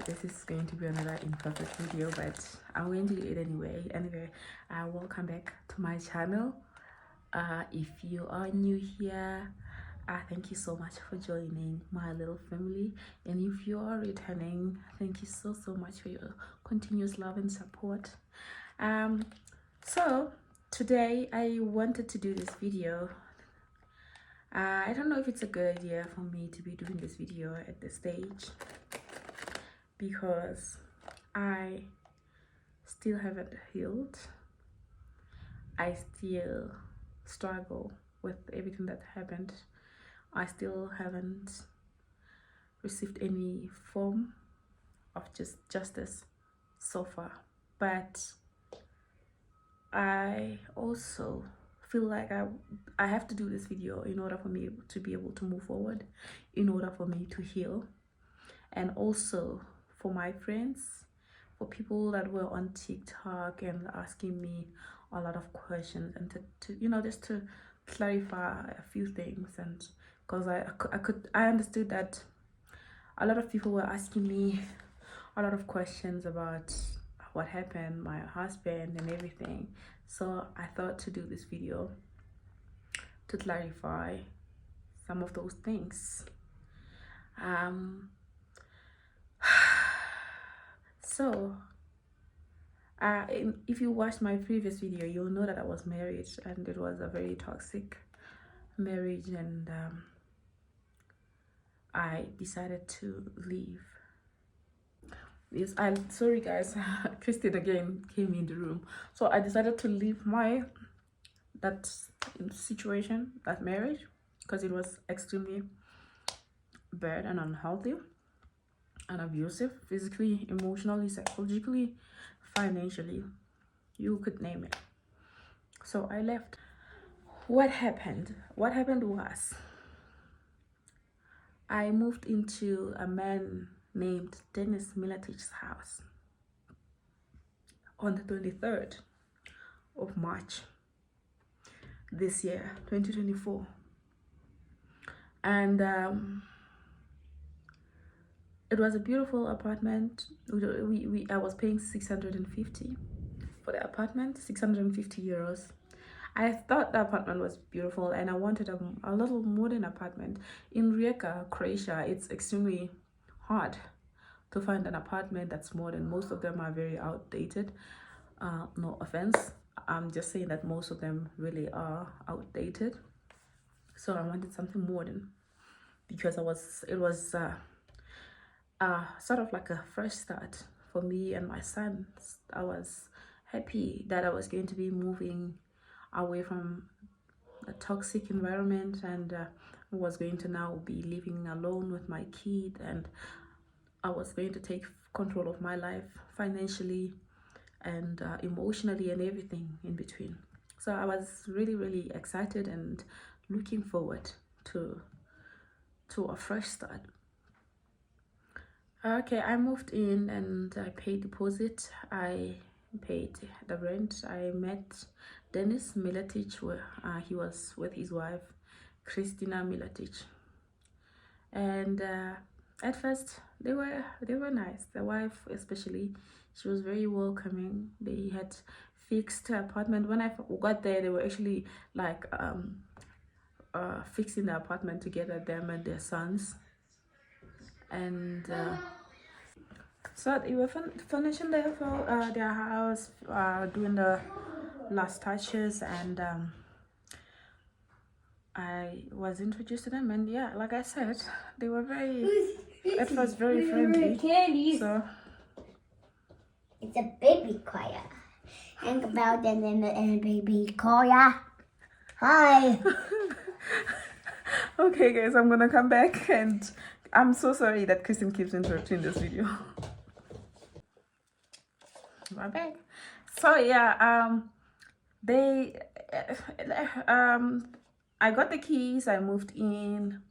This is going to be another imperfect video, but I'm going to do it anyway. Welcome back to my channel. If you are new here, thank you so much for joining my little family, and if you are returning, thank you so much for your continuous love and support. So today I wanted to do this video. I don't know if it's a good idea for me to be doing this video at this stage, because I still haven't healed. I still struggle with everything that happened. I still haven't received any form of justice so far, but I also feel like I have to do this video in order for me to be able to move forward, in order for me to heal, and also for my friends, for people that were on TikTok and asking me a lot of questions, and to just to clarify a few things. And because I understood that a lot of people were asking me a lot of questions about what happened, my husband and everything. So I thought to do this video to clarify some of those things. So if you watched my previous video, you'll know that I was married, and it was a very toxic marriage, and I decided to leave. Yes, sorry guys, Christine again came in the room. So I decided to leave that situation, that marriage, because it was extremely bad and unhealthy and abusive, physically, emotionally, psychologically, financially, you could name it. So I left. What happened was I moved into a man named Dennis Miletich's house on the 23rd of March this year, 2024, and it was a beautiful apartment. I was paying 650 for the apartment, 650 euros. I thought the apartment was beautiful, and I wanted a little modern apartment. In Rijeka, Croatia, it's extremely hard to find an apartment that's modern. Most of them are very outdated. No offense, I'm just saying that most of them really are outdated. So I wanted something modern, because it was sort of like a fresh start for me and my son. I was happy that I was going to be moving away from a toxic environment, and was going to now be living alone with my kid, and I was going to take control of my life financially and emotionally and everything in between. So I was really excited and looking forward to a fresh start. Okay, I moved in and I paid deposit. I paid the rent. I met Dennis Miletich, where he was with his wife Christina Miletich, and at first they were nice. The wife especially, she was very welcoming. They had fixed the apartment. When I got there, they were actually like fixing the apartment together, them and their sons, and so they were finishing their house, doing the last touches, and I was introduced to them, and yeah, like I said, they were at first very friendly. So it's a baby choir. Think about them in the baby choir. Hi. Okay guys, I'm gonna come back, and I'm so sorry that Kristen keeps interrupting this video. My bag. So yeah, I got the keys, I moved in.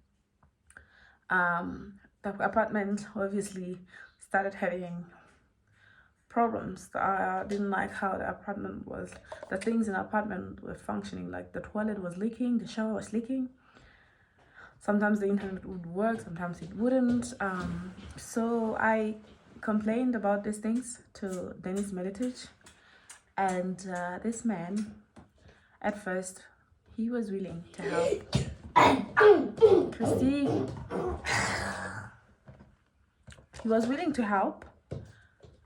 The apartment obviously started having problems. I didn't like how the things in the apartment were functioning. Like the toilet was leaking, the shower was leaking, Sometimes the internet would work, sometimes it wouldn't. So I complained about these things to Dennis Meditage, and this man, at first, he was willing to help. Christy, he was willing to help,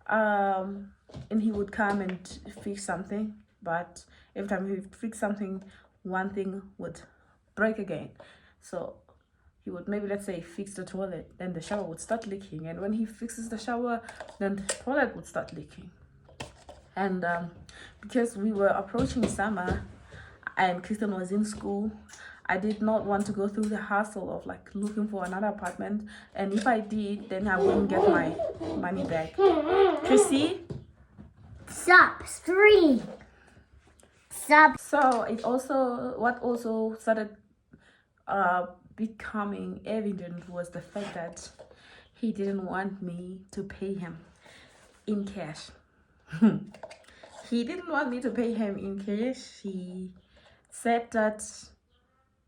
and he would come and fix something, but every time he would fix something, one thing would break again. So he would maybe, let's say, fix the toilet, then the shower would start leaking, and when he fixes the shower, then the toilet would start leaking. And because we were approaching summer and Kristen was in school, I did not want to go through the hassle of like looking for another apartment, and if I did, then I wouldn't get my money back. Chrissy, Stop screaming. Stop. so it also started becoming evident was the fact that he didn't want me to pay him in cash. He didn't want me to pay him in cash. He said that,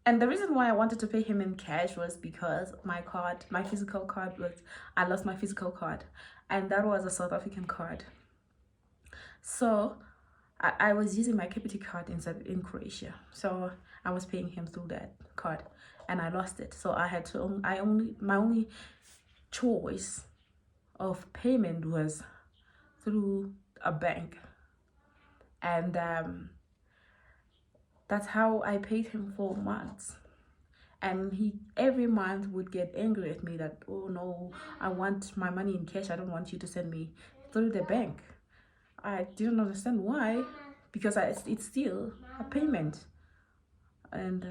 and the reason why I wanted to pay him in cash was because my physical card I lost my physical card, and that was a South African card. So I was using my Capiti card in Croatia, so I was paying him through that card, and I lost it. So I had to my only choice of payment was through a bank, and that's how I paid him for months. And he every month would get angry at me that, oh no, I want my money in cash, I don't want you to send me through the bank. I didn't understand why, because it's still a payment. And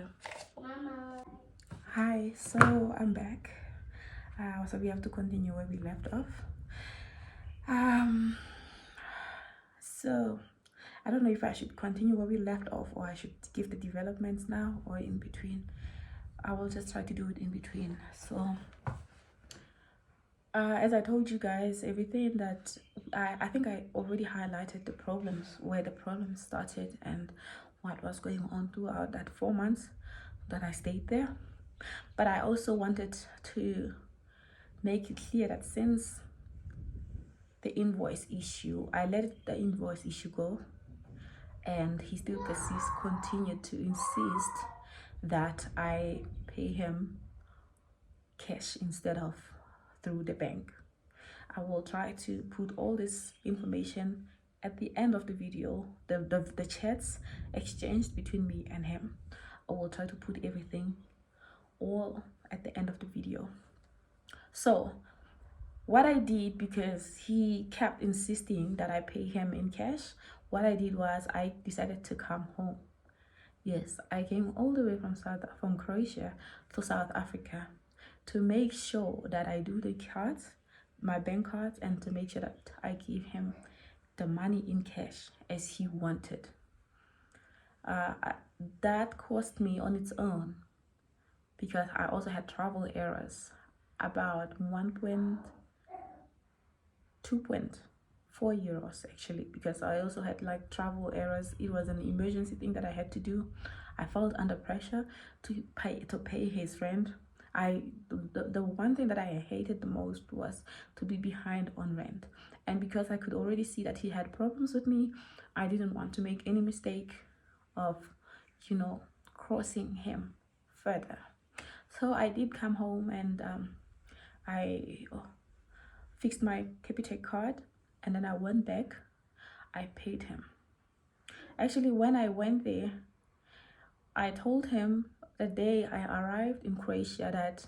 hi, so I'm back. So we have to continue where we left off. So I don't know if I should continue where we left off, or I should give the developments now, or in between. I will just try to do it in between. So as I told you guys, everything that I think I already highlighted the problems, where the problems started and what was going on throughout that 4 months that I stayed there. But I also wanted to make it clear that since the invoice issue, I let the invoice issue go, and he still continued to insist that I pay him cash instead of through the bank. I will try to put all this information at the end of the video, the chats exchanged between me and him. I will try to put everything all at the end of the video. So what I did, because he kept insisting that I pay him in cash, what I did was I decided to come home. Yes, I came all the way from Croatia to South Africa to make sure that I do the cards, my bank cards, and to make sure that I give him the money in cash as he wanted. That cost me on its own, because I also had travel errors, about 2.4 euros actually, because I also had like travel errors. It was an emergency thing that I had to do. I felt under pressure to pay his friend. The one thing that I hated the most was to be behind on rent, and because I could already see that he had problems with me, I didn't want to make any mistake of, you know, crossing him further. So I did come home, and I fixed my Capitec card, and then I went back. I paid him. Actually, when I went there, I told him the day I arrived in Croatia that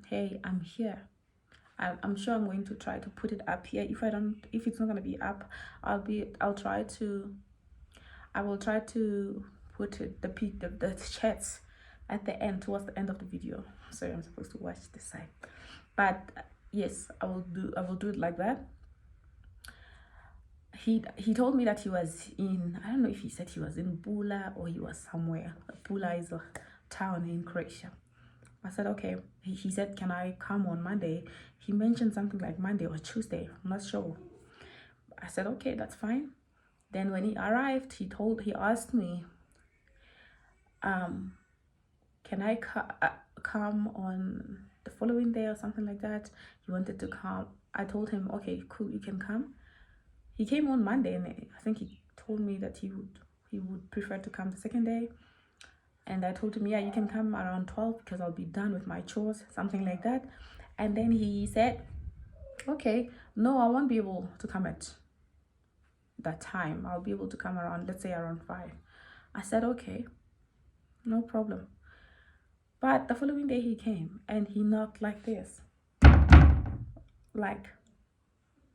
hey, I'm here. I'm sure I'm going to try to put it up here. If it's not going to be up, I will try to put the chats at the end, towards the end of the video. Sorry, I'm supposed to watch this side, but yes, I will do it like that. He told me that he was in, I don't know if he said he was in Bula or he was somewhere. Bula is a town in Croatia. I said okay. He said, can I come on Monday? He mentioned something like Monday or Tuesday, I'm not sure. I said okay, that's fine. Then when he arrived, he asked me, come on the following day or something like that. He wanted to come. I told him, okay, cool, you can come. He came on Monday, and I think he told me that he would prefer to come the second day. And I told him, yeah, you can come around 12 because I'll be done with my chores, something like that. And then he said, okay, no, I won't be able to come at that time. I'll be able to come around, let's say around 5. I said, okay, no problem. But the following day he came and he knocked like this, like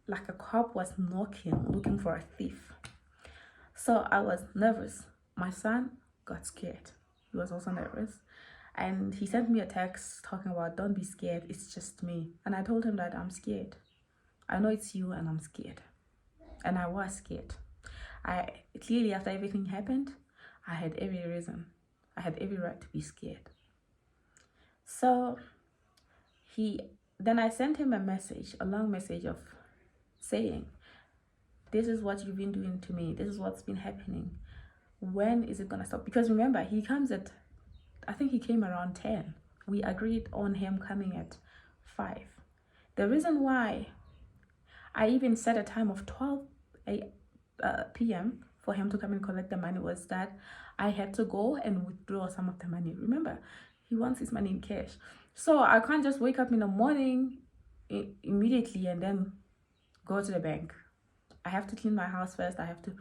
a cop was knocking, looking for a thief. So I was nervous. My son got scared. He was also nervous. And he sent me a text talking about, don't be scared, it's just me. And I told him that I'm scared. I know it's you and I'm scared. And I was scared. I clearly, after everything happened, I had every reason. I had every right to be scared. So then I sent him a message, a long message of saying, this is what you've been doing to me. This is what's been happening. When is it going to stop? Because remember, he comes at, I think he came around 10. We agreed on him coming at 5. The reason why I even set a time of 12 p.m. for him to come and collect the money was that I had to go and withdraw some of the money. Remember, he wants his money in cash. So I can't just wake up in the morning immediately and then go to the bank. I have to clean my house first. I have to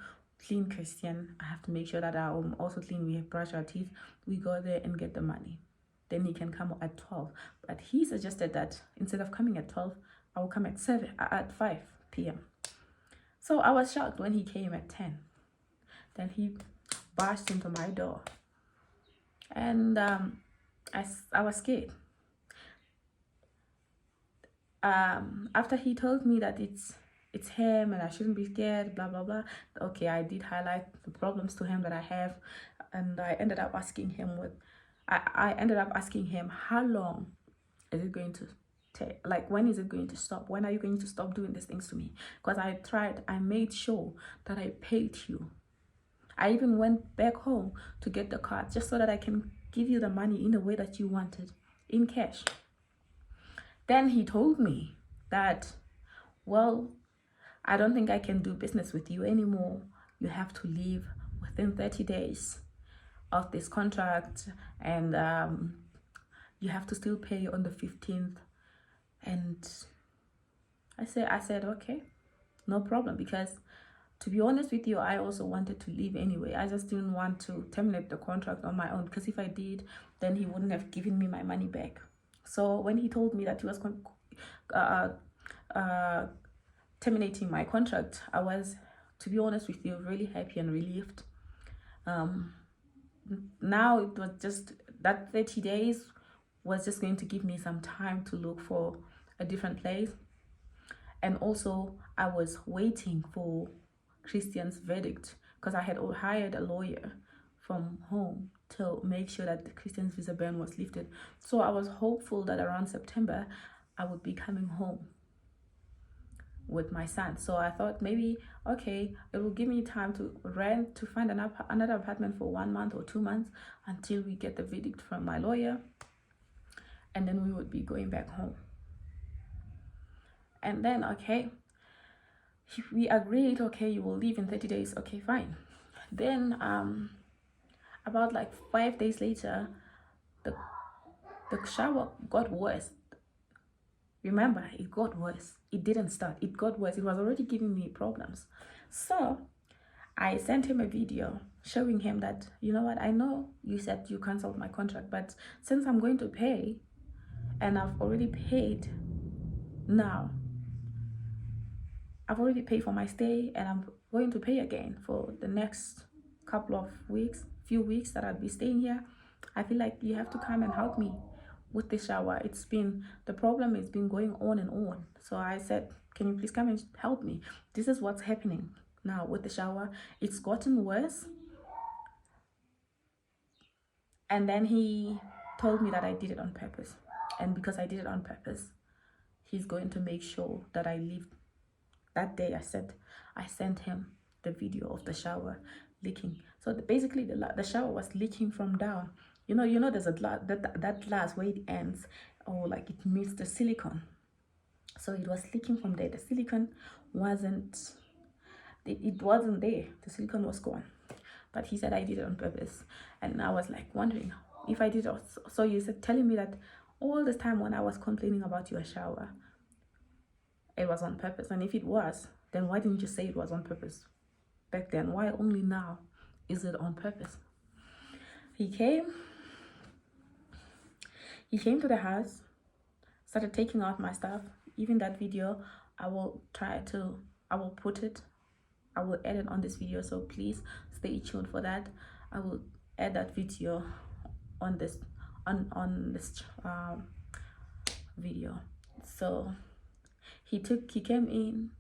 clean Christian. I have to make sure that I'm also clean. We brush our teeth. We go there and get the money. Then he can come at 12. But he suggested that instead of coming at 12, I will come at 5 p.m. So I was shocked when he came at 10. Then he barged into my door. And I was scared. After he told me that it's him and I shouldn't be scared, blah blah blah. Okay, I did highlight the problems to him that I have, and I ended up asking him how long is it going to take? Like, when is it going to stop? When are you going to stop doing these things to me? Because I made sure that I paid you. I even went back home to get the card just so that I can give you the money in the way that you wanted, in cash. Then he told me that, well, I don't think I can do business with you anymore. You have to leave within 30 days of this contract, and you have to still pay on the 15th. And I said, okay, no problem, because to be honest with you, I also wanted to leave anyway. I just didn't want to terminate the contract on my own, because if I did, then he wouldn't have given me my money back. So when he told me that he was terminating my contract, I was, to be honest with you, really happy and relieved. Now it was just that 30 days was just going to give me some time to look for a different place. And also I was waiting for Christian's verdict, because I had hired a lawyer from home to make sure that Christian's visa ban was lifted. So I was hopeful that around September I would be coming home with my son. So I thought maybe, okay, it will give me time to find another apartment for 1 month or 2 months until we get the verdict from my lawyer, and then we would be going back home. And then, okay, we agreed, okay, you will leave in 30 days. Okay, fine. Then about like 5 days later, the shower got worse. Remember, it got worse. It didn't start. It got worse. It was already giving me problems. So I sent him a video showing him that, you know what, I know you said you canceled my contract, but since I'm going to pay, and I've already paid now, I've already paid for my stay, and I'm going to pay again for the next few weeks that I'll be staying here. I feel like you have to come and help me with the shower. The problem has been going on and on. So I said, can you please come and help me? This is what's happening now with the shower. It's gotten worse. And then he told me that I did it on purpose. And because I did it on purpose, he's going to make sure that I leave. That day I sent him the video of the shower leaking. So basically the shower was leaking from down. there's a glass, that glass where it ends, or like it meets the silicone. So it was leaking from there. The silicone wasn't, it wasn't there. The silicone was gone. But he said I did it on purpose. And I was like wondering if I did it. So you said telling me that all this time when I was complaining about your shower, it was on purpose. And if it was, then why didn't you say it was on purpose back then? Why only now is it on purpose? He came to the house, started taking out my stuff. Even that video, I will put it, I will edit on this video, so please stay tuned for that. I will add that video on this video. So he came in,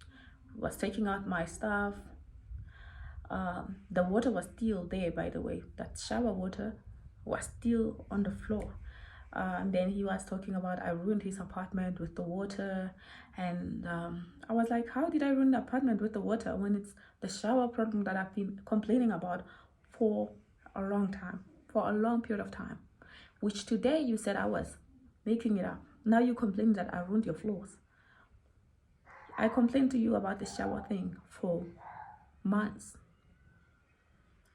was taking out my stuff. The water was still there, by the way. That shower water was still on the floor. And then he was talking about I ruined his apartment with the water. And I was like, how did I ruin the apartment with the water when it's the shower problem that I've been complaining about for a long time, for a long period of time? Which today you said I was making it up. Now you complain that I ruined your floors. I complained to you about the shower thing for months.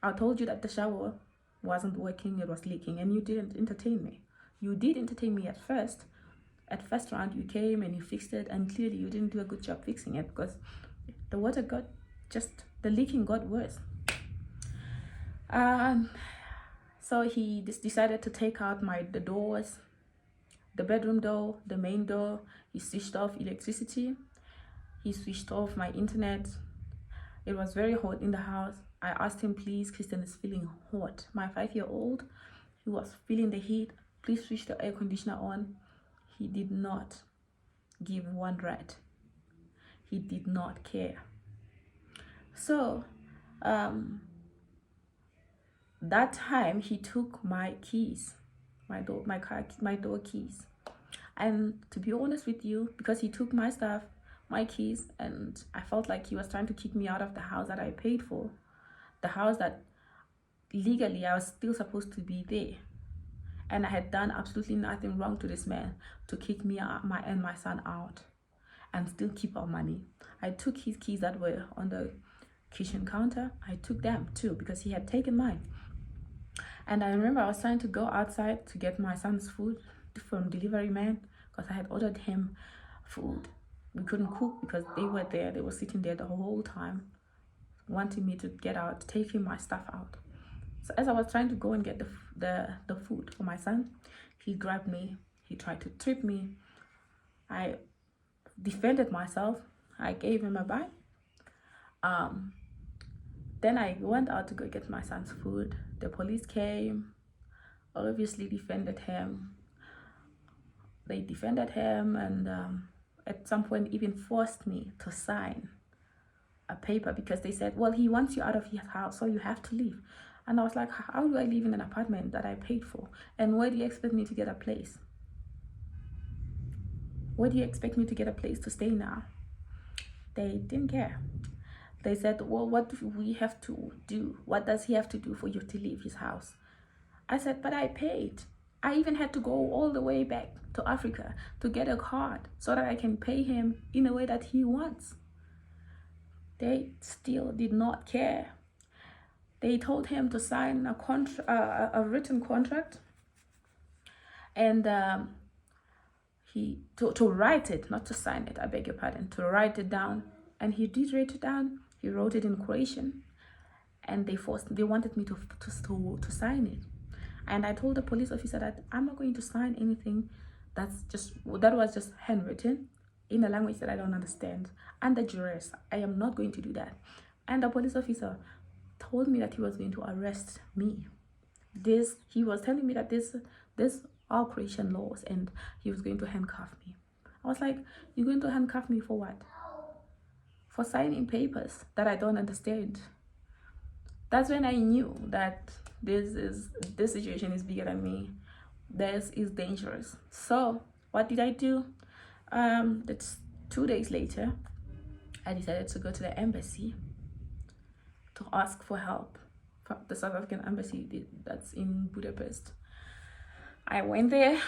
I told you that the shower wasn't working, it was leaking, and you didn't entertain me. You did entertain me at first. At first round, you came and you fixed it, and clearly you didn't do a good job fixing it because the water the leaking got worse. So he decided to take out the doors, the bedroom door, the main door. He switched off electricity. He switched off my internet. It was very hot in the house. I asked him, please, Christian is feeling hot. My 5-year-old, he was feeling the heat. Please switch the air conditioner on. He did not give one rat. He did not care. So that time he took my keys, my door keys. And to be honest with you, because he took my stuff, my keys, and I felt like he was trying to kick me out of the house that I paid for, the house that legally I was still supposed to be there. And I had done absolutely nothing wrong to this man to kick me and my son out and still keep our money. I took his keys that were on the kitchen counter. I took them too because he had taken mine. And I remember I was trying to go outside to get my son's food from delivery man because I had ordered him food. We couldn't cook because they were there. They were sitting there the whole time wanting me to get out, taking my stuff out. So as I was trying to go and get the food for my son, he grabbed me. He tried to trip me. I defended myself. I gave him a bite. Then I went out to go get my son's food. The police came, obviously defended him. They defended him and at some point even forced me to sign a paper because they said, well, he wants you out of his house, so you have to leave. And I was like, how do I live in an apartment that I paid for? And where do you expect me to get a place? Where do you expect me to get a place to stay now? They didn't care. They said, well, what do we have to do? What does he have to do for you to leave his house? I said, but I paid. I even had to go all the way back to Africa to get a card so that I can pay him in a way that he wants. They still did not care. They told him to sign a written contract and to write it, not to sign it, I beg your pardon, to write it down. And he did write it down. He wrote it in Croatian, and they wanted me to sign it. And I told the police officer that I'm not going to sign anything that was just handwritten in a language that I don't understand. Under duress, I am not going to do that. And the police officer told me that he was going to arrest me. He was telling me that this are Croatian laws, and he was going to handcuff me. I was like, you're going to handcuff me for what? For signing papers that I don't understand. That's when I knew that this situation is bigger than me. This is dangerous. So what did I do? That's 2 days later, I decided to go to the embassy to ask for help from the South African embassy that's in Budapest. I went there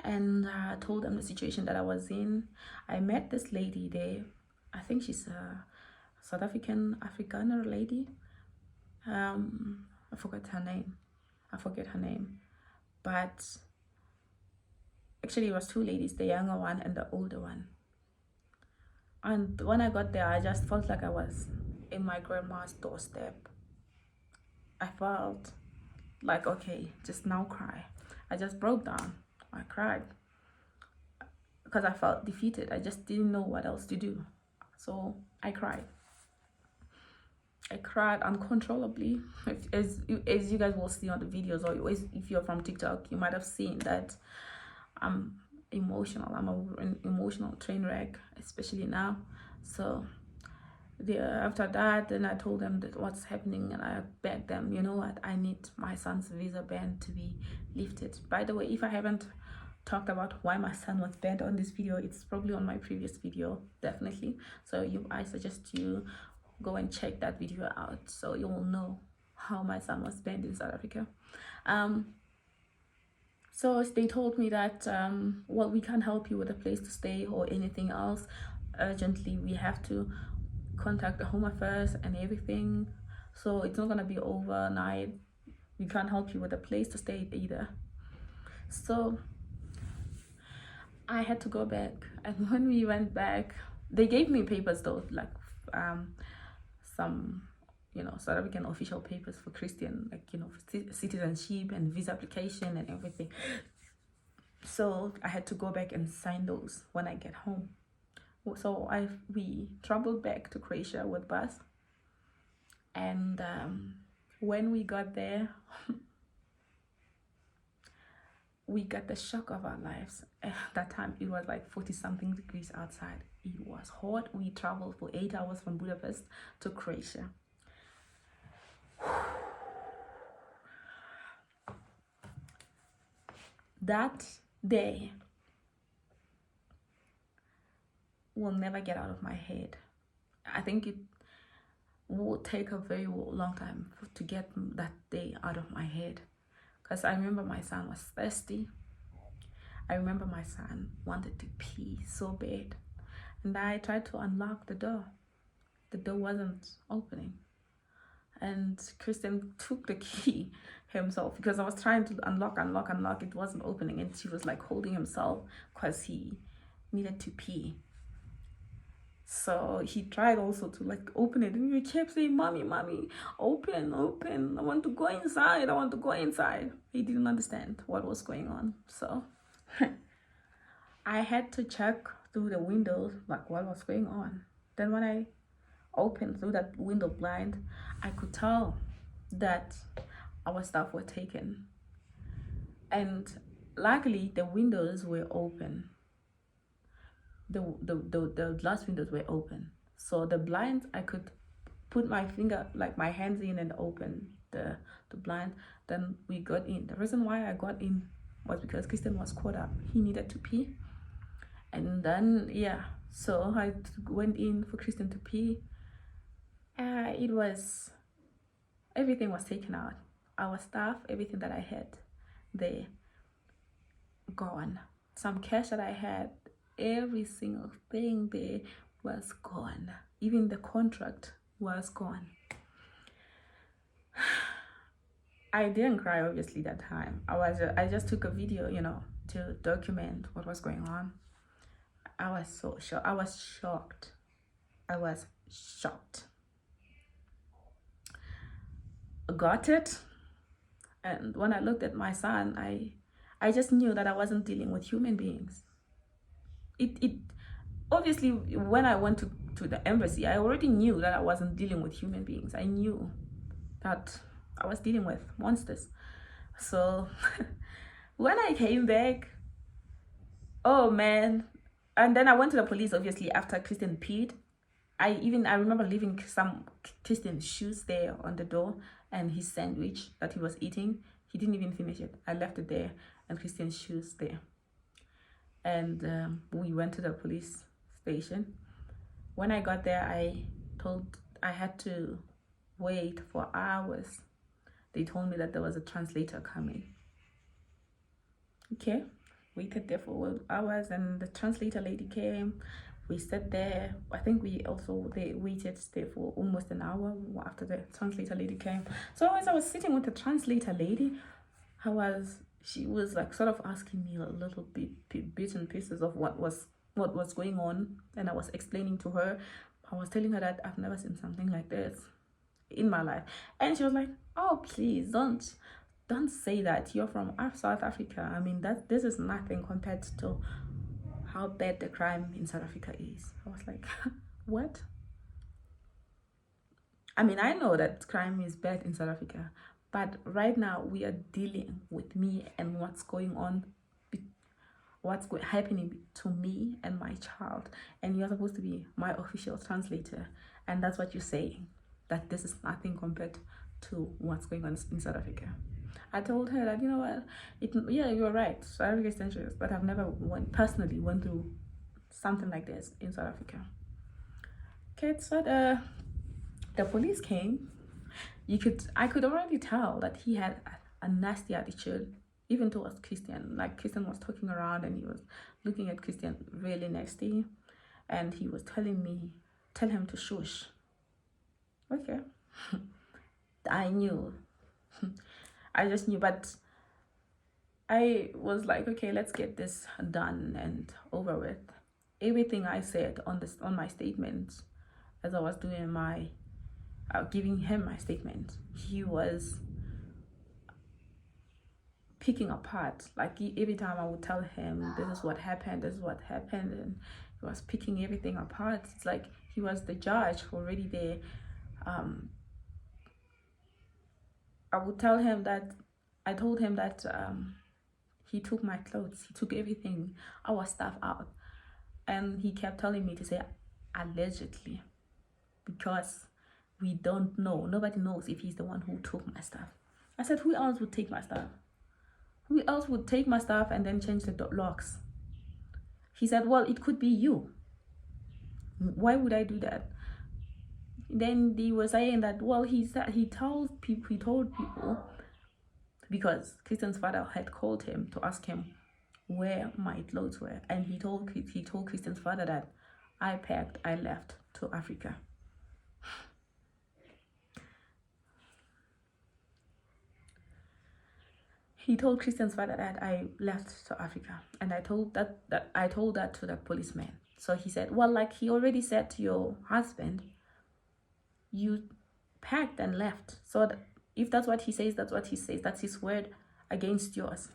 and told them the situation that I was in. I met this lady there. I think she's a South Afrikaner lady. I forget her name. But actually it was two ladies, the younger one and the older one. And when I got there, I just felt like I was in my grandma's doorstep. I felt like, okay, just now cry. I just broke down. I cried because I felt defeated. I just didn't know what else to do. So I cried. I cried uncontrollably. As you guys will see on the videos, or if you're from TikTok, you might have seen that I'm emotional. I'm an emotional train wreck, especially now. So after that, then I told them that what's happening, and I begged them, you know what, I need my son's visa ban to be lifted. By the way, if I haven't talked about why my son was banned on this video, it's probably on my previous video, definitely. So I suggest you go and check that video out, so you will know how my son was banned in South Africa. So they told me that well, we can't help you with a place to stay or anything else urgently. We have to contact the Home Affairs and everything, so it's not gonna be overnight. We can't help you with a place to stay either. So I had to go back, and when we went back, they gave me papers though, like some, you know, South African official papers for Christian, like, you know, citizenship and visa application and everything. So I had to go back and sign those when I get home. So we traveled back to Croatia with bus, and when we got there, we got the shock of our lives. At that time it was like 40-something degrees outside. It was hot. We traveled for 8 hours from Budapest to Croatia. That day will never get out of my head. I think it will take a very long time to get that day out of my head, because I remember my son was thirsty. I remember my son wanted to pee so bad, and I tried to unlock the door. The door wasn't opening, and Christian took the key himself, because I was trying to unlock. It wasn't opening, and he was like holding himself because he needed to pee. So he tried also to like open it, and he kept saying, mommy, open, I want to go inside. He didn't understand what was going on. So I had to check through the windows like what was going on. Then when I opened through that window blind, I could tell that our stuff were taken, and luckily the windows were open. The glass windows were open, so the blinds, I could put my finger, like my hands in, and open the blind. Then we got in. The reason why I got in was because Christian was caught up. He needed to pee, and then yeah, so I went in for Christian to pee. Everything was taken out. Our stuff, everything that I had there, gone. Some cash that I had, every single thing there was gone. Even the contract was gone. I didn't cry obviously that time. I just took a video, you know, to document what was going on. I was so shocked. I was shocked. Got it. And when I looked at my son, I just knew that I wasn't dealing with human beings. It obviously, when I went to the embassy, I already knew that I wasn't dealing with human beings. I knew that I was dealing with monsters. So when I came back, oh man. And then I went to the police obviously after Christian peed. I remember leaving some Christian shoes there on the door, and his sandwich that he was eating, he didn't even finish it. I left it there, and Christian's shoes there. And we went to the police station. When I got there, I had to wait for hours. They told me that there was a translator coming. Okay, waited there for hours, and the translator lady came. We sat there. I think they waited there for almost an hour after the translator lady came. So as I was sitting with the translator lady, she was like sort of asking me a little bits and pieces of what was going on, and I was explaining to her. I was telling her that I've never seen something like this in my life, and she was like, "Oh, please don't say that. You're from South Africa. I mean, this is nothing compared to how bad the crime in South Africa is." I was like, what? I mean, I know that crime is bad in South Africa, but right now we are dealing with me and what's going on, happening to me and my child, and you're supposed to be my official translator, and that's what you're saying, that this is nothing compared to what's going on in South Africa. I told her that, you know what, yeah, you're right, South Africa is dangerous, but I've never personally went through something like this in South Africa. Okay, so the police came. I could already tell that he had a nasty attitude, even towards Christian. Like, Christian was talking around and he was looking at Christian really nasty, and he was tell him to shush. Okay. I knew. I just knew, but I was like, okay, let's get this done and over with. Everything I said on my statement, as I was doing my giving him my statement, he was picking apart. Like, every time I would tell him this is what happened, and he was picking everything apart. It's like he was the judge already there. I told him that he took my clothes, he took everything, our stuff out, and he kept telling me to say allegedly, because we don't know, nobody knows if he's the one who took my stuff. I said, who else would take my stuff? Who else would take my stuff and then change the locks? He said, well, it could be you. Why would I do that? Then they were saying that, well, he told people, because Christian's father had called him to ask him where my clothes were, and he told Christian's father that I packed, I left to Africa. He told Christian's father that I left to Africa, and I told that to the policeman. So he said, well, like he already said to your husband, you packed and left. So if that's what he says, that's what he says. That's his word against yours.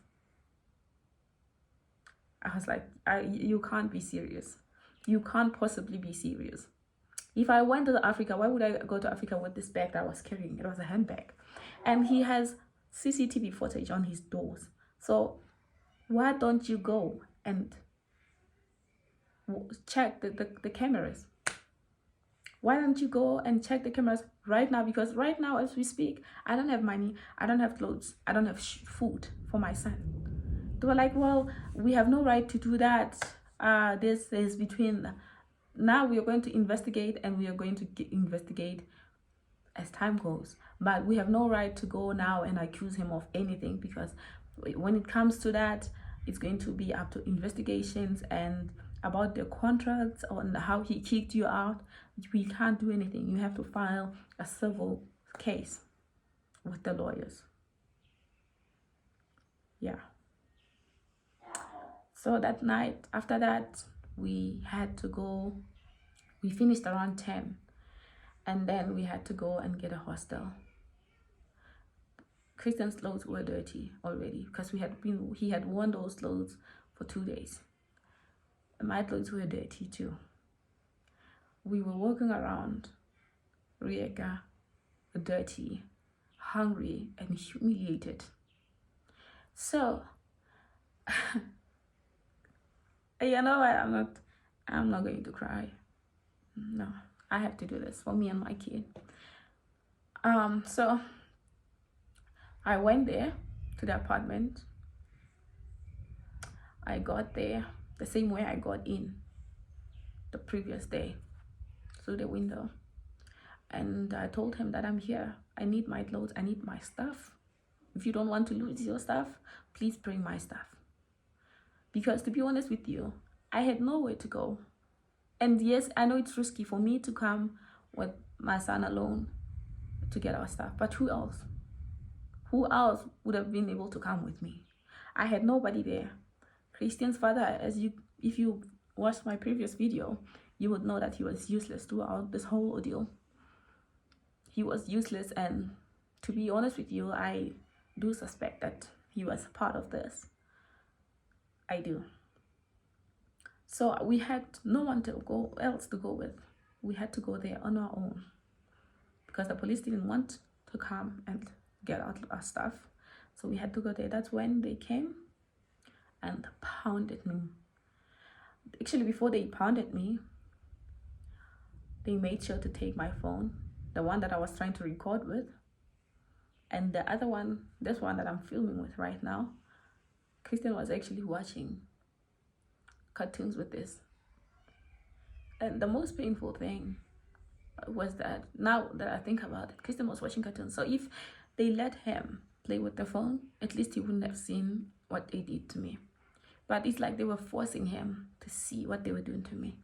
I was like, you can't be serious. You can't possibly be serious. If I went to Africa, why would I go to Africa with this bag that I was carrying? It was a handbag. And he has CCTV footage on his doors. So why don't you go and check the cameras? Why don't you go and check the cameras right now? Because right now, as we speak, I don't have money, I don't have clothes, I don't have food for my son. They were like, well, we have no right to do that. This is between, now we are going to investigate, and we are going to investigate as time goes. But we have no right to go now and accuse him of anything, because when it comes to that, it's going to be up to investigations, and about the contracts on how he kicked you out, we can't do anything. You have to file a civil case with the lawyers. Yeah. So that night, after that, we had to go. We finished around 10, and then we had to go and get a hostel. Christian's clothes were dirty already, because he had worn those clothes for 2 days. And my clothes were dirty too. We were walking around Rieka, dirty, hungry, and humiliated. So, you know what? I'm not going to cry. No, I have to do this for me and my kid. So I went there to the apartment. I got there the same way I got in the previous day, through the window. And I told him that I'm here. I need my clothes. I need my stuff. If you don't want to lose your stuff, please bring my stuff. Because to be honest with you, I had nowhere to go. And yes, I know it's risky for me to come with my son alone to get our stuff, but who else? Who else would have been able to come with me? I had nobody there. Christian's father, if you watched my previous video, you would know that he was useless throughout this whole ordeal. He was useless, and to be honest with you, I do suspect that he was part of this. I do. So we had no one else to go with. We had to go there on our own because the police didn't want to come and get out our stuff. So we had to go there. That's when they came and pounded me. Actually, before they pounded me, they made sure to take my phone, the one that I was trying to record with, and the other one, this one that I'm filming with right now. Christian was actually watching cartoons with this. And the most painful thing was that, now that I think about it, Christian was watching cartoons. So if they let him play with the phone, at least he wouldn't have seen what they did to me. But it's like they were forcing him to see what they were doing to me.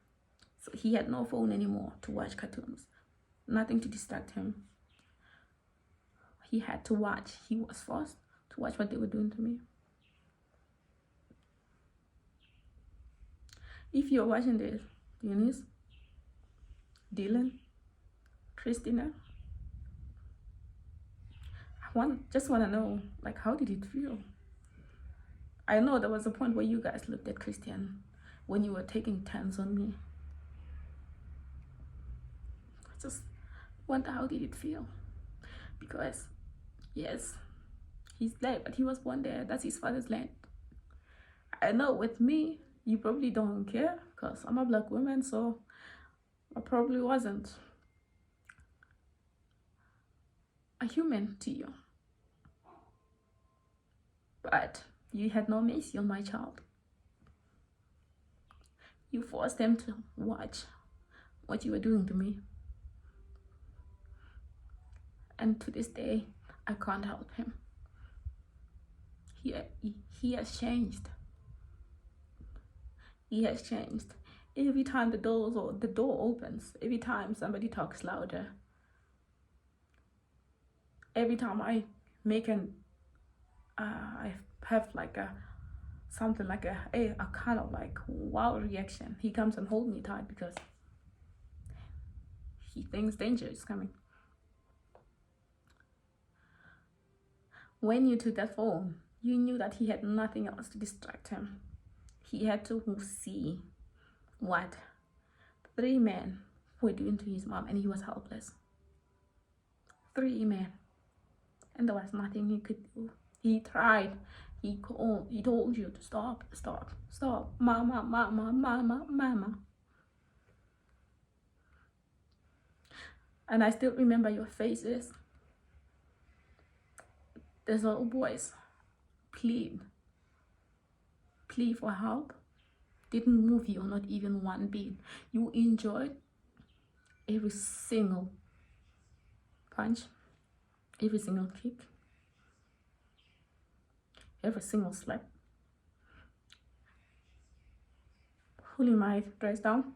So he had no phone anymore to watch cartoons, nothing to distract him. He had to watch. He was forced to watch what they were doing to me. If you're watching this, Eunice, Dylan, Christina, I just want to know, like, how did it feel? I know there was a point where you guys looked at Christian when you were taking turns on me. I just wonder, how did it feel? Because, yes, he's black, but he was born there. That's his father's land. I know with me, you probably don't care because I'm a black woman, so I probably wasn't a human to you. But you had no mercy on my child. You forced them to watch what you were doing to me. And to this day, I can't help him. He has changed. He has changed. Every time the door opens, every time somebody talks louder, every time I make I have like something like a kind of like wow reaction, he comes and holds me tight because he thinks danger is coming. When you took that phone, you knew that he had nothing else to distract him. He had to see what 3 men were doing to his mom, and he was helpless. 3 men, and there was nothing he could do. He tried. He called. He told you to stop, mama, mama, mama, mama. And I still remember your faces. These little boys plead for help. Didn't move you, not even one bit. You enjoyed every single punch, every single kick, every single slap, pulling my dress down,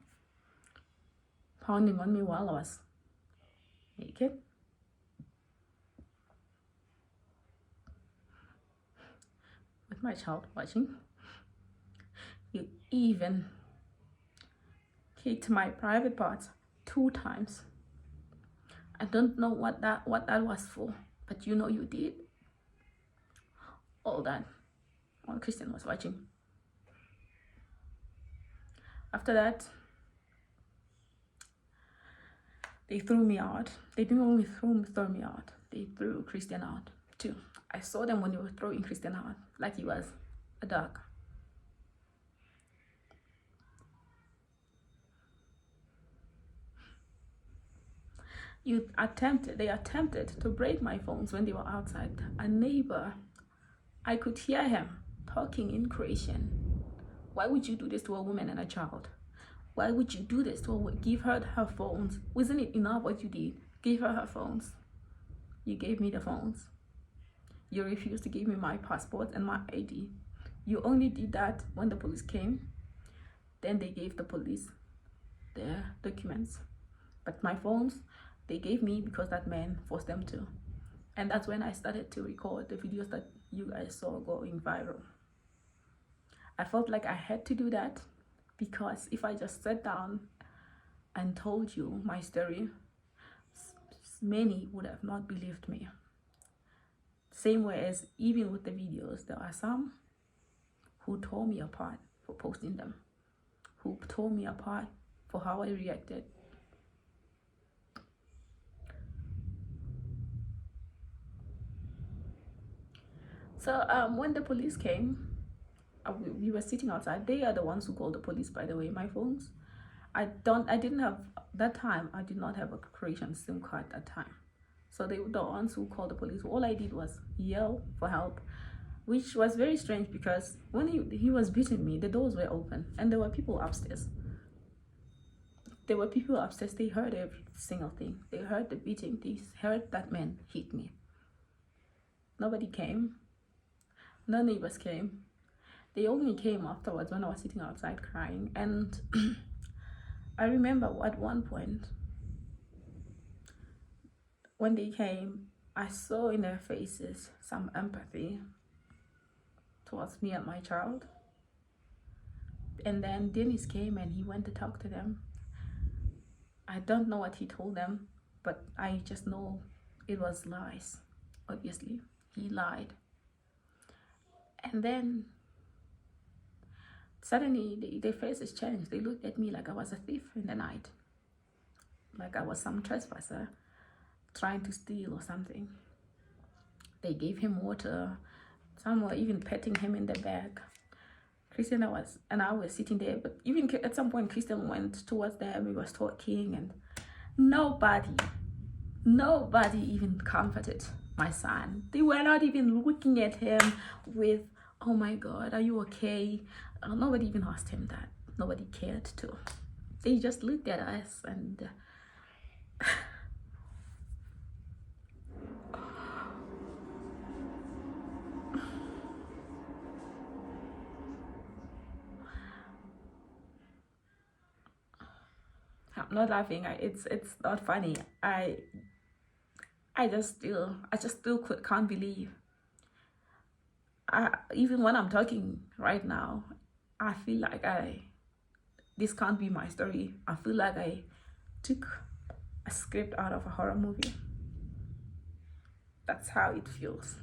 pounding on me while I was naked. With my child watching. You even kicked my private parts 2 times. I don't know what that was for, but you know you did. All that while Christian was watching. After that, they threw me out. They didn't only throw me out, they threw Christian out too. I saw them when they were throwing Christian out, like he was a dog. They attempted to break my phones when they were outside. A neighbor, I could hear him talking in Croatian. Why would you do this to a woman and a child? Why would you do this to her? Give her her phones. Wasn't it enough what you did? Give her her phones. You gave me the phones. You refused to give me my passport and my ID. You only did that when the police came. Then they gave the police their documents. But my phones, they gave me because that man forced them to. And that's when I started to record the videos that you guys saw going viral. I felt like I had to do that because if I just sat down and told you my story, many would have not believed me. Same way as even with the videos, there are some who tore me apart for posting them, who tore me apart for how I reacted. So when the police came, we were sitting outside. They are the ones who called the police, by the way. My phones, I didn't have, that time I did not have a Croatian SIM card that time. So they were the ones who called the police. All I did was yell for help, which was very strange because when he was beating me, the doors were open and there were people upstairs. There were people upstairs. They heard every single thing. They heard the beating. They heard that man hit me. Nobody came. No neighbors came. They only came afterwards when I was sitting outside crying. And I remember at one point when they came, I saw in their faces some empathy towards me and my child. And then Dennis came and he went to talk to them. I don't know what he told them, but I just know it was lies. Obviously, he lied. And then suddenly their faces changed. They looked at me like I was a thief in the night, like I was some trespasser trying to steal or something. They gave him water. Some were even petting him in the back. Christian and I was sitting there, but even at some point Christian went towards them. We was talking and nobody even comforted my son. They were not even looking at him with, oh my God, are you okay? Nobody even asked him that. Nobody cared to. They just looked at us and I'm not laughing. It's not funny. I just still can't believe. Even when I'm talking right now, I feel like this can't be my story. I feel like I took a script out of a horror movie. That's how it feels.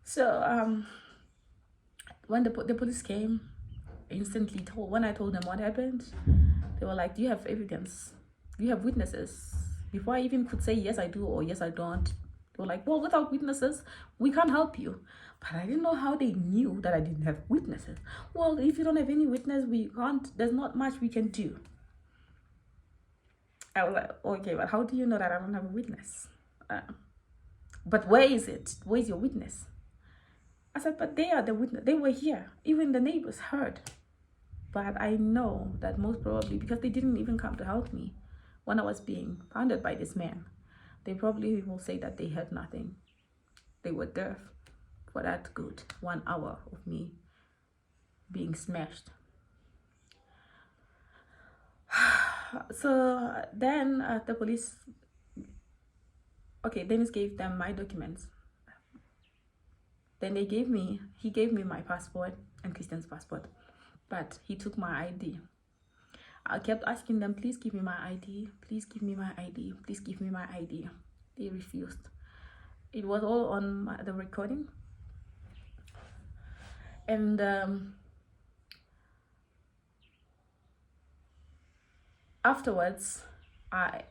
So when the police came, instantly when I told them what happened, they were like, do you have evidence? Do you have witnesses? Before I even could say yes I do or yes I don't, they were like, well, without witnesses we can't help you. But I didn't know how they knew that I didn't have witnesses. Well, if you don't have any witness, there's not much we can do. I was like, okay, but how do you know that I don't have a witness? But where is it? Where's your witness? I said, but they are the witness. They were here. Even the neighbors heard. But I know that most probably, because they didn't even come to help me when I was being pounded by this man, they probably will say that they heard nothing. They were deaf for that good 1 hour of me being smashed. So then the police, okay, Dennis gave them my documents. Then he gave me my passport and Christian's passport, but he took my ID. I kept asking them, please give me my ID, please give me my ID, please give me my ID. They refused. It was all on the recording. And afterwards, I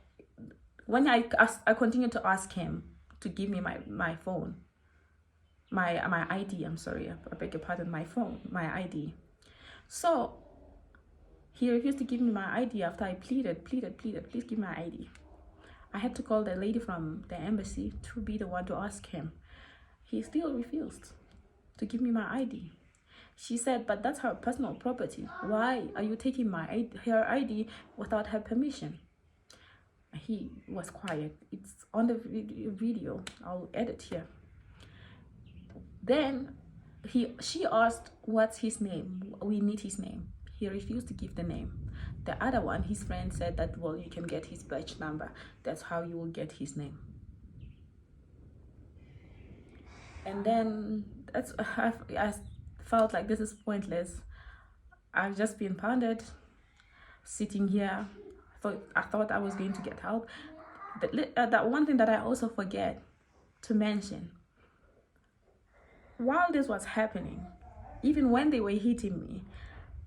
continued to ask him to give me my phone, my ID. I'm sorry, I beg your pardon, my ID. So he refused to give me my ID after I pleaded, please give me my ID. I had to call the lady from the embassy to be the one to ask him. He still refused to give me my ID. She said, but that's her personal property. Why are you taking her ID without her permission? He was quiet. It's on the video. I'll edit here. Then She asked, what's his name? We need his name. He refused to give the name. The other one, his friend, said that, well, you can get his badge number. That's how you will get his name. And then I felt like this is pointless. I've just been pounded, sitting here. I thought I was going to get help. That one thing that I also forget to mention, while this was happening, even when they were hitting me,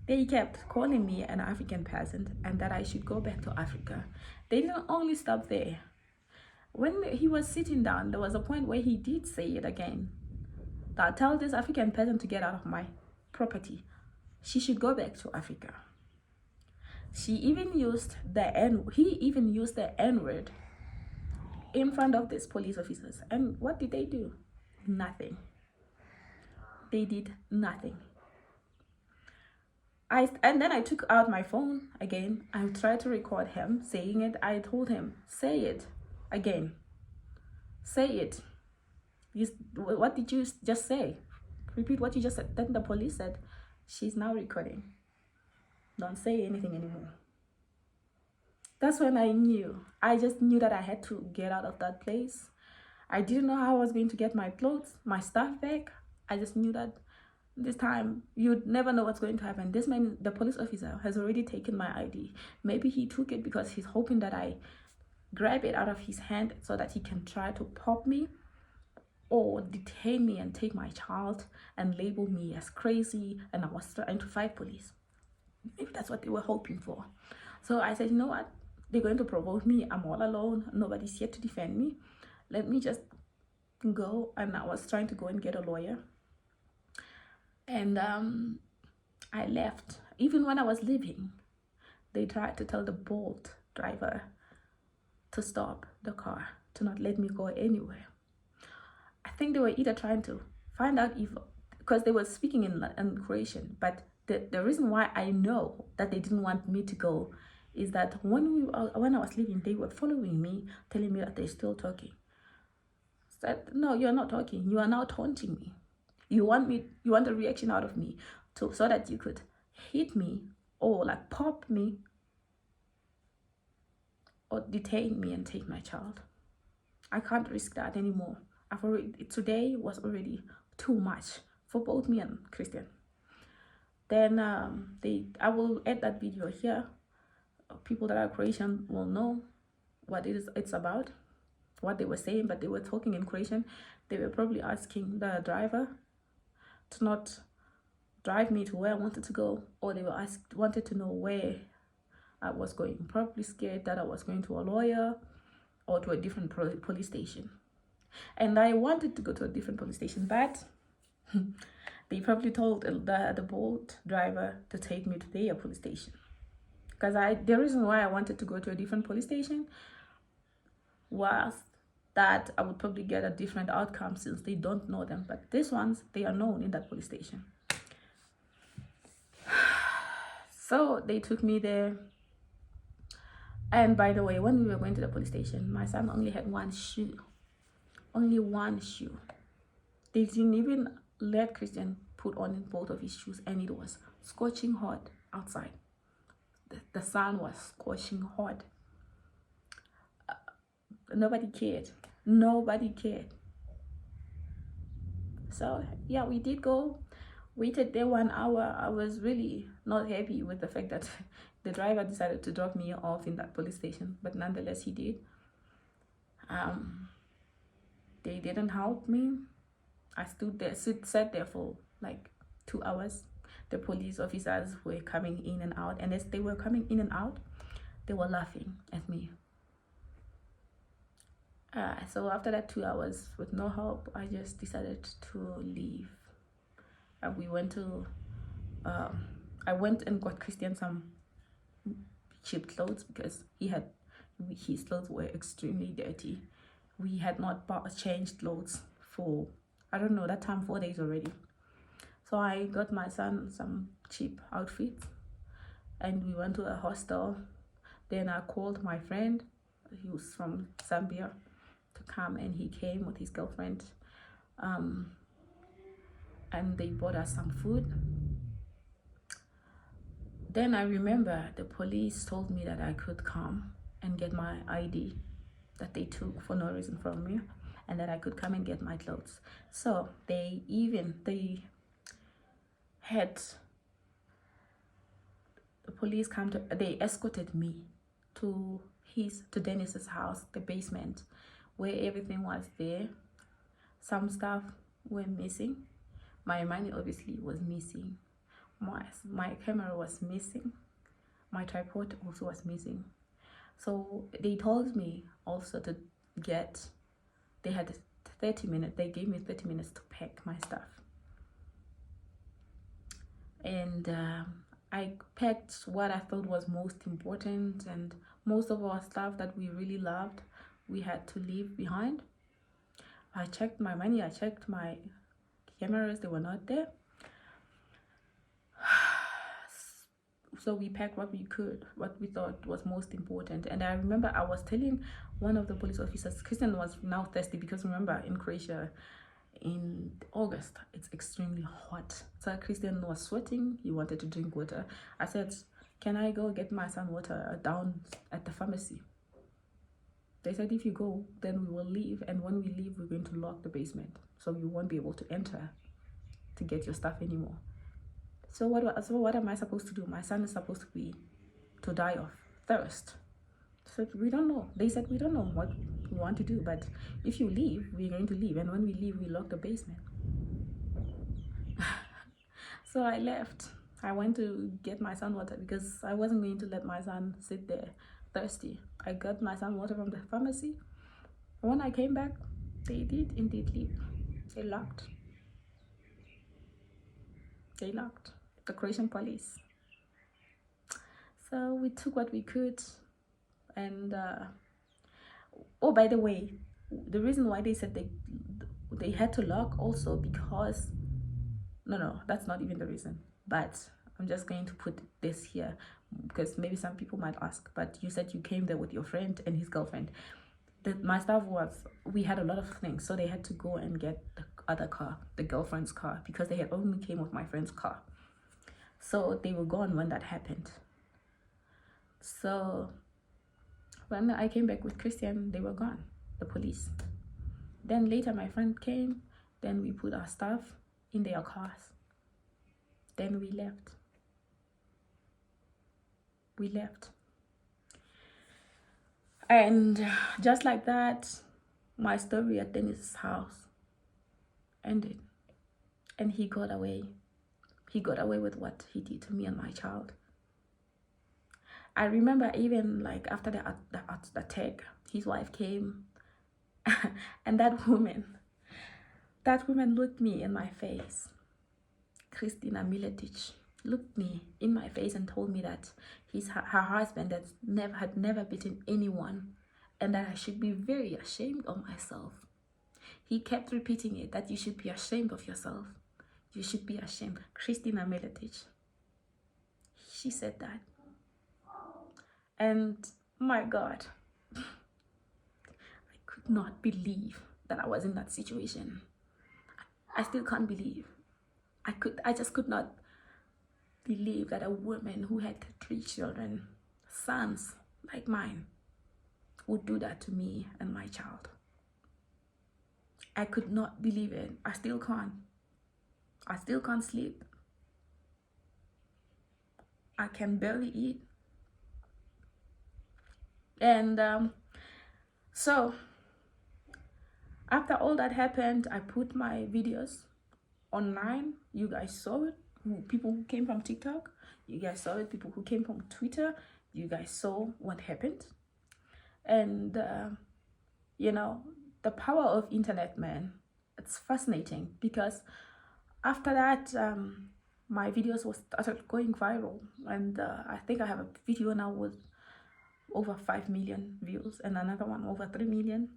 they kept calling me an African peasant and that I should go back to Africa. They didn't only stop there. When he was sitting down, there was a point where he did say it again. That tell this African peasant to get out of my property. She should go back to Africa. He even used the N-word in front of these police officers. And what did they do? Nothing. They did nothing. And then I took out my phone again. I tried to record him saying it. I told him, say it again. Say it. What did you just say? Repeat what you just said. Then the police said, she's now recording. Don't say anything anymore. That's when I knew. I just knew that I had to get out of that place. I didn't know how I was going to get my clothes, my stuff back. I just knew that this time you'd never know what's going to happen. This man, the police officer, has already taken my ID. Maybe he took it because he's hoping that I grab it out of his hand so that he can try to pop me or detain me and take my child and label me as crazy and I was trying to fight police. Maybe that's what they were hoping for. So I said, you know what? They're going to provoke me. I'm all alone. Nobody's here to defend me. Let me just go. And I was trying to go and get a lawyer. And I left. Even when I was leaving, they tried to tell the Bolt driver to stop the car, to not let me go anywhere. I think they were either trying to find out if, because they were speaking in Croatian, but the reason why I know that they didn't want me to go is that when I was leaving, they were following me, telling me that they're still talking. I said, no, you're not talking. You are now taunting me. You want a reaction out of me so that you could hit me or like pop me or detain me and take my child. I can't risk that anymore. Today was already too much for both me and Christian. Then I will add that video here. People that are Croatian will know what it's about, what they were saying, but they were talking in Croatian. They were probably asking the driver to not drive me to where I wanted to go, or they wanted to know where I was going. Probably scared that I was going to a lawyer or to a different police station. And I wanted to go to a different police station, but they probably told the Bolt driver to take me to their police station. Because the reason why I wanted to go to a different police station was that I would probably get a different outcome since they don't know them. But these ones, they are known in that police station. So they took me there. And by the way, when we were going to the police station, my son only had one shoe. Only one shoe. They didn't even let Christian put on both of his shoes, and it was scorching hot outside. The sun was scorching hot. Nobody cared. Nobody cared. So yeah, we did go. Waited there 1 hour. I was really not happy with the fact that the driver decided to drop me off in that police station, but nonetheless he did. They didn't help me. I sat there for like 2 hours. The police officers were coming in and out, and as they were coming in and out, they were laughing at me. So after that 2 hours with no help, I just decided to leave. We went to I went and got Christian some cheap clothes because his clothes were extremely dirty. We had not changed clothes for, I don't know, that time 4 days already. So I got my son some cheap outfits and we went to a hostel. Then I called my friend, he was from Zambia, to come, and he came with his girlfriend. and they bought us some food. Then I remember the police told me that I could come and get my ID that they took for no reason from me, and that I could come and get my clothes. So they had the police come to, they escorted me to Dennis's house, the basement, where everything was there. Some stuff were missing. My money obviously was missing. My camera was missing. My tripod also was missing. So they told me also to get, they had 30 minutes, they gave me 30 minutes to pack my stuff. And I packed what I thought was most important, and most of our stuff that we really loved, we had to leave behind. I checked my money, I checked my cameras, they were not there. So we packed what we could, what we thought was most important. And I remember I was telling one of the police officers, Christian was now thirsty, because remember in Croatia in August it's extremely hot. So Christian was sweating, he wanted to drink water. I said, can I go get my son water down at the pharmacy? They said, if you go, then we will leave, and when we leave we're going to lock the basement, so you won't be able to enter to get your stuff anymore. So what am I supposed to do? My son is supposed to die of thirst. So we don't know. They said, we don't know what we want to do, but if you leave, we're going to leave, and when we leave, we lock the basement. So I left. I went to get my son water, because I wasn't going to let my son sit there thirsty. I got my son water from the pharmacy. When I came back, they did indeed leave. They locked. The Croatian police. So we took what we could, and oh, by the way, the reason why they said they had to lock also because, no, that's not even the reason, but I'm just going to put this here because maybe some people might ask, but you said you came there with your friend and his girlfriend. My stuff was, we had a lot of things, so they had to go and get the other car, the girlfriend's car, because they had only came with my friend's car. So they were gone when that happened. So when I came back with Christian, they were gone, the police. Then later my friend came, then we put our stuff in their cars. Then we left. And just like that, my story at Dennis's house ended. And he got away. He got away with what he did to me and my child. I remember even like after the attack, his wife came and that woman looked me in my face. Christina Miletic looked me in my face and told me that her husband had never beaten anyone, and that I should be very ashamed of myself. He kept repeating it, that you should be ashamed of yourself. You should be ashamed. Christina Miletic. She said that. And my God, I could not believe that I was in that situation. I still can't believe. I just could not believe that a woman who had 3 children, sons like mine, would do that to me and my child. I could not believe it. I still can't. I still can't sleep. I can barely eat. And so after all that happened, I put my videos online. You guys saw it. People who came from TikTok, you guys saw it. People who came from Twitter, you guys saw what happened. And you know, the power of internet, man, it's fascinating, because after that my videos started going viral, and I think I have a video now with over 5 million views and another one over 3 million.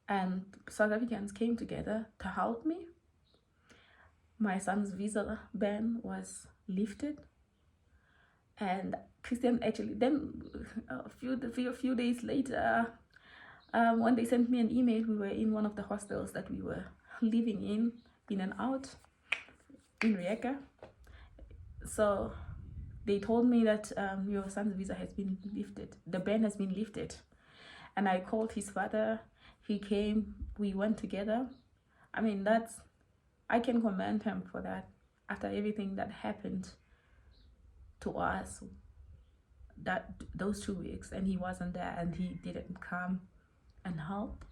And South Africans came together to help me. My son's visa ban was lifted, and Christian actually then a few days later, when they sent me an email, we were in one of the hostels that we were living in, in and out in Rijeka. So they told me that your son's visa has been lifted. The ban has been lifted. And I called his father. He came. We went together. I mean, I can commend him for that. After everything that happened to us, those 2 weeks, and he wasn't there, and he didn't come and help.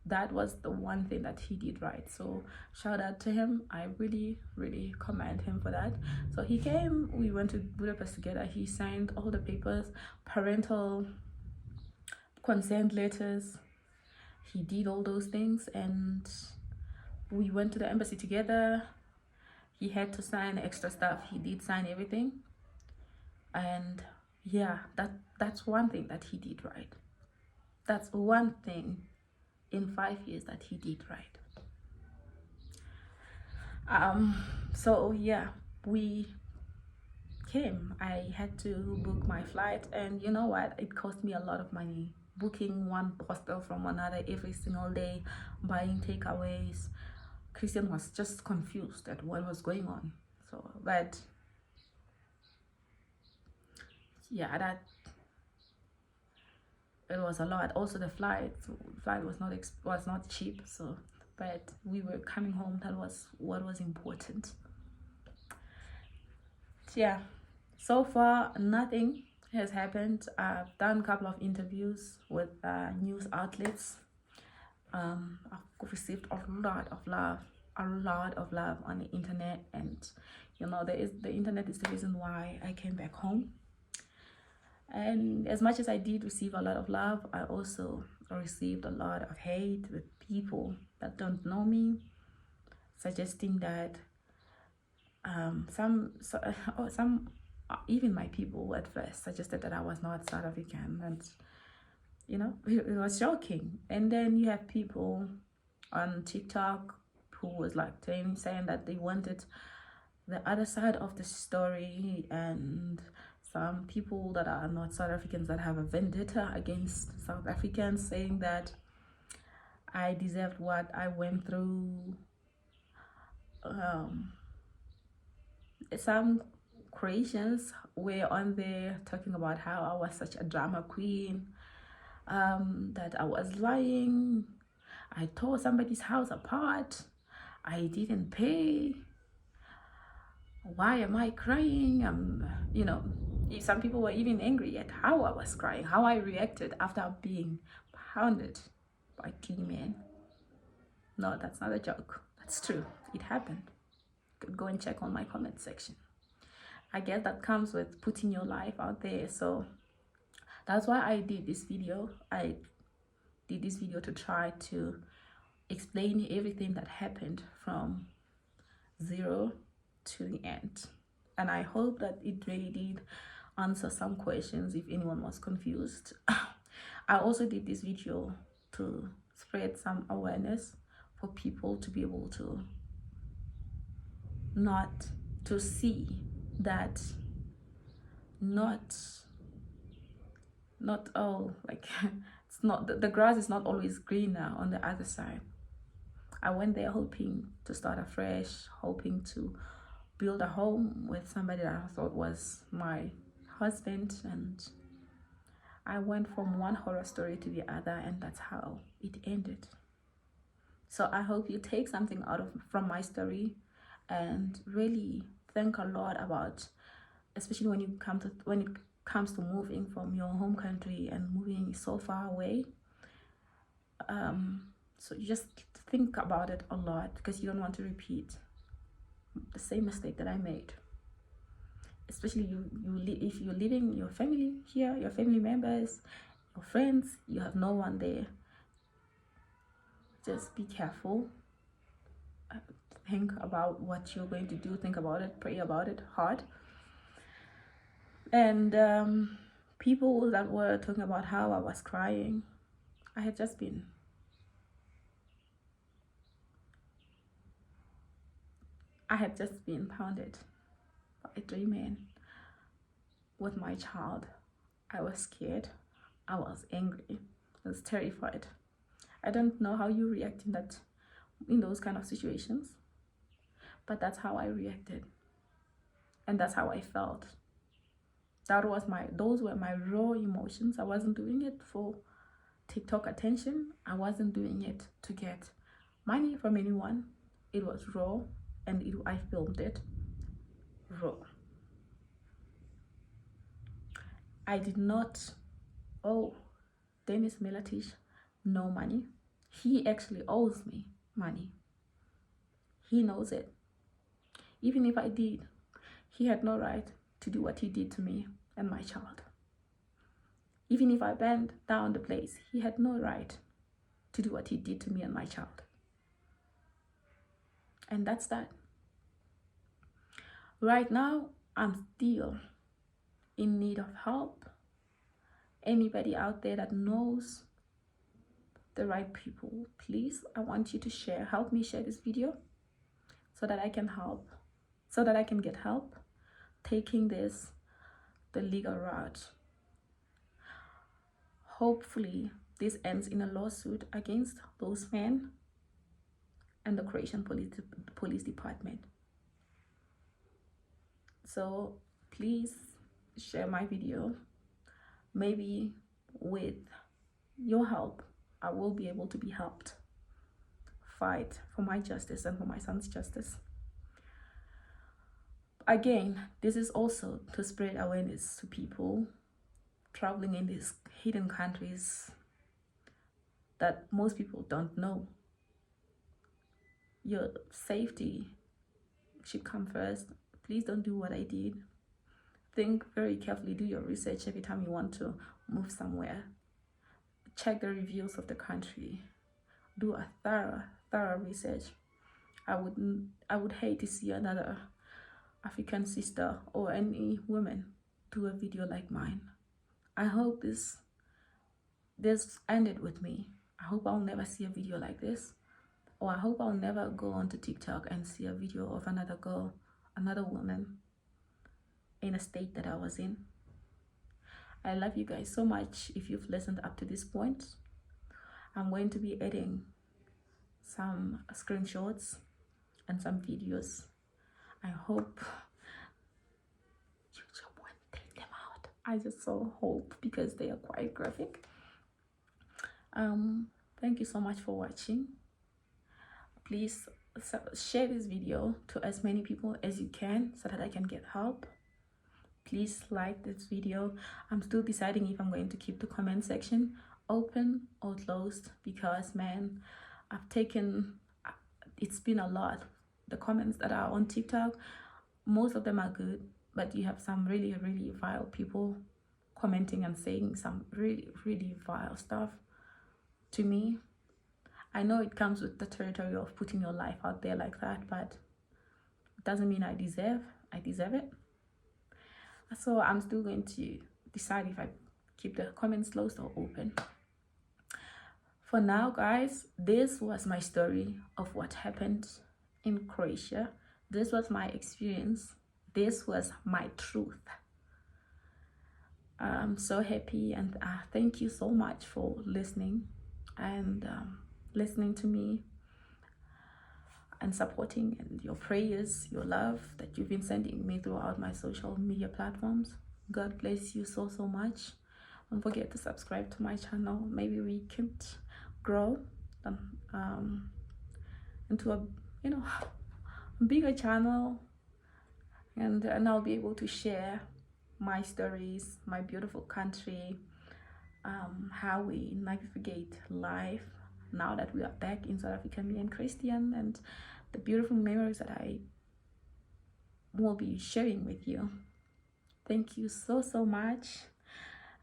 That was the one thing that he did right. So shout out to him. I really, really commend him for that. So he came. We went to Budapest together. He signed all the papers, parental consent letters. He did all those things, and we went to the embassy together. He had to sign extra stuff. He did sign everything. And yeah, that's one thing that he did right. That's one thing in 5 years that he did right. So yeah, we came. I had to book my flight, and you know what, it cost me a lot of money, booking one hostel from another every single day, buying takeaways. Christian was just confused at what was going on. So, but yeah, that it was a lot. Also the flight was not cheap. So, but we were coming home. That was what was important. Yeah, so far nothing has happened. I've done a couple of interviews with news outlets. I've received a lot of love on the internet, and you know, the internet is the reason why I came back home. And as much as I did receive a lot of love, I also received a lot of hate with people that don't know me, suggesting that some even my people at first suggested that I was not South African, and you know, it was shocking. And then you have people on TikTok who was like saying that they wanted the other side of the story, and some people that are not South Africans that have a vendetta against South Africans, saying that I deserved what I went through. Some Croatians were on there talking about how I was such a drama queen, that I was lying, I tore somebody's house apart, I didn't pay, why am I crying? You know, some people were even angry at how I was crying, how I reacted after being pounded by 3 men. No, that's not a joke. That's true. It happened. You could go and check on my comment section. I guess that comes with putting your life out there. So that's why I did this video. I did this video to try to explain everything that happened from zero to the end. And I hope that it really did answer some questions if anyone was confused. I also did this video to spread some awareness for people to be able to see that not all, like, it's not, the grass is not always greener on the other side. I went there hoping to start afresh, hoping to build a home with somebody that I thought was my husband, and I went from one horror story to the other, and that's how it ended. So I hope you take something from my story and really think a lot about, especially when it comes to moving from your home country and moving so far away. So you just think about it a lot, because you don't want to repeat the same mistake that I made. Especially if you're leaving your family here, your family members, your friends, you have no one there. Just be careful. Think about what you're going to do. Think about it. Pray about it hard. And people that were talking about how I was crying, I had just been pounded by 3 men with my child. I was scared. I was angry. I was terrified. I don't know how you react in that in those kind of situations, but that's how I reacted, and that's how I felt. Those were my raw emotions. I wasn't doing it for TikTok attention. I wasn't doing it to get money from anyone. It was raw, and I filmed it raw. I did not owe Dennis Milatich no money. He actually owes me money. He knows it. Even if I did, he had no right to do what he did to me and my child. Even if I burned down the place, he had no right to do what he did to me and my child. And that's that. Right now, I'm still in need of help. Anybody out there that knows the right people, please, I want you to help me share this video so that I can help, so that I can get help taking this the legal route. Hopefully this ends in a lawsuit against those men and the Croatian police department. So please share my video. Maybe with your help, I will be able to be helped fight for my justice and for my son's justice. Again, this is also to spread awareness to people traveling in these hidden countries that most people don't know. Your safety should come first. Please don't do what I did. Think very carefully, do your research every time you want to move somewhere. Check the reviews of the country. Do a thorough research. I would hate to see another African sister or any woman do a video like mine. I hope this ended with me. I hope I'll never see a video like this, or I hope I'll never go onto TikTok and see a video of another girl, another woman in a state that I was in. I love you guys so much. If you've listened up to this point, I'm going to be adding some screenshots and some videos. I hope you won't take them out. I just so hope, because they are quite graphic. Thank you so much for watching. Please share this video to as many people as you can so that I can get help. Please like this video. I'm still deciding if I'm going to keep the comment section open or closed, because man, it's been a lot. The comments that are on TikTok, most of them are good, but you have some really vile people commenting and saying some really vile stuff to me. I know it comes with the territory of putting your life out there like that, but it doesn't mean I deserve it. So I'm still going to decide if I keep the comments closed or open. For now, guys, this was my story of what happened in Croatia. This was my experience. This was my truth. I'm so happy, and thank you so much for listening and listening to me and supporting, and your prayers, your love that you've been sending me throughout my social media platforms. God bless you so much. Don't forget to subscribe to my channel. Maybe we could grow into a bigger channel, and I'll be able to share my stories, my beautiful country, how we navigate life now that we are back in South Africa, me and Christian, and the beautiful memories that I will be sharing with you. Thank you so much.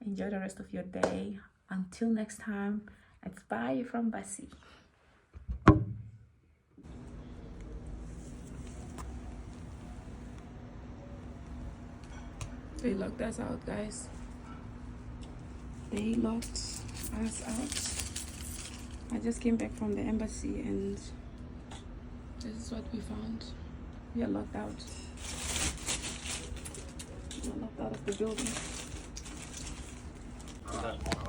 Enjoy the rest of your day. Until next time, it's bye from Basi. They locked us out, guys. They locked us out. I just came back from the embassy, and this is what we found. We are locked out. We are locked out of the building.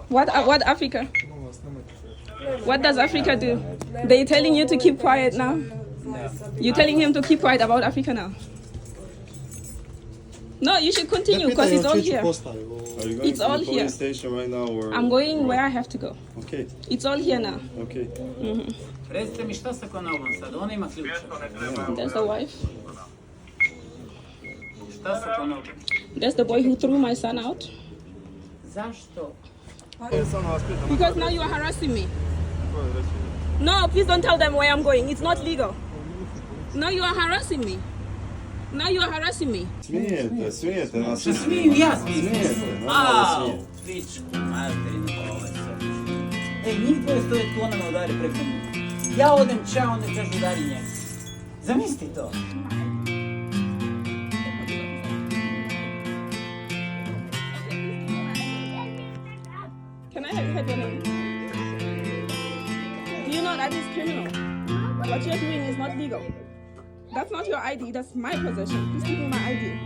What Africa? What does Africa do? They telling you to keep quiet now? You telling him to keep quiet about Africa now? No, you should continue because it's all here. Are you going It's to all the here. police station right now or? I'm going where I have to go. Okay, It's all here now. okay. Recite mi šta sa konobom sad, ona ima ključ. There's the wife. Šta sa konobom? There's the boy who threw my son out. Zašto? Because now you are harassing me. No, please don't tell them where I'm going. It's not legal. No, you are harassing me. Now you are harassing me. Smijete nas. Se smijem i ja smijem. Smijete, normalno Au, smijete. pičku, materinu, ovo je sad. Ej, njih dvoje stoje tu, ona me udari preko njih. Ja odem čao, onda ćeš udari njega. Zamisli to. Can I have your name? Do you know that is criminal? What you're doing is not legal. That's not your ID, that's my possession. Please give me my ID.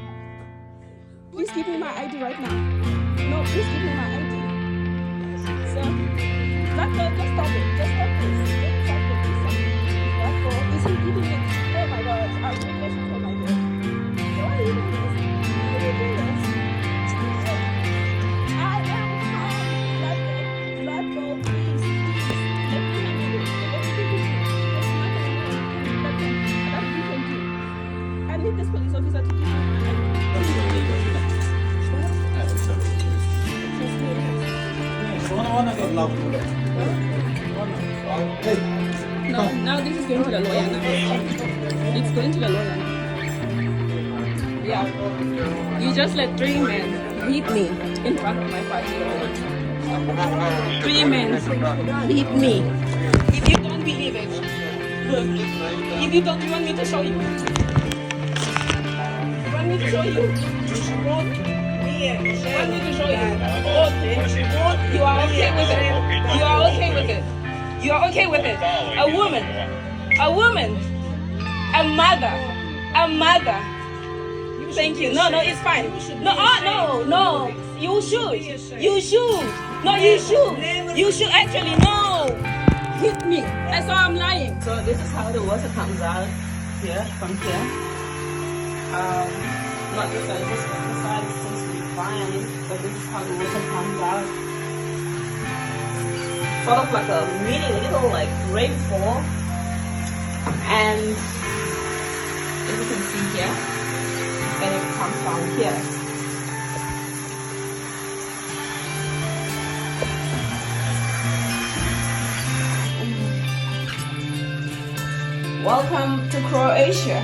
Please give me my ID right now. No, please give me my ID. Sir, just stop it. Just stop this. Just stop it. That's all. Is he giving it? Oh my God, I'm really for my God. Why are you doing this? Why are you doing this? I am calm. Let go, please. Let me handle it. Let me do it. There's nothing more that you can do. I need this police officer to give me my ID. Ona ga glavu udari. No, now this is going to the lawyer now. It's going to the lawyer now. Yeah. You just let 3 men beat me in front of my 5-year-old. 3 men beat me. If you don't believe it, look. If you don't, you want me to show you? You want me to show you? I want me to show you. Okay. You are okay with it. You are okay with it. You are okay with it. A woman, a mother. Thank you. No, it's fine. No, no. You should. No, you should actually. No. Hit me. That's why I'm lying. So this is how the water comes out here, from here. Not this side, this side is supposed to be fine, but this is how the water comes out. Sort of like a mini little like rainfall, and as you can see here, and it comes down here. Welcome to Croatia.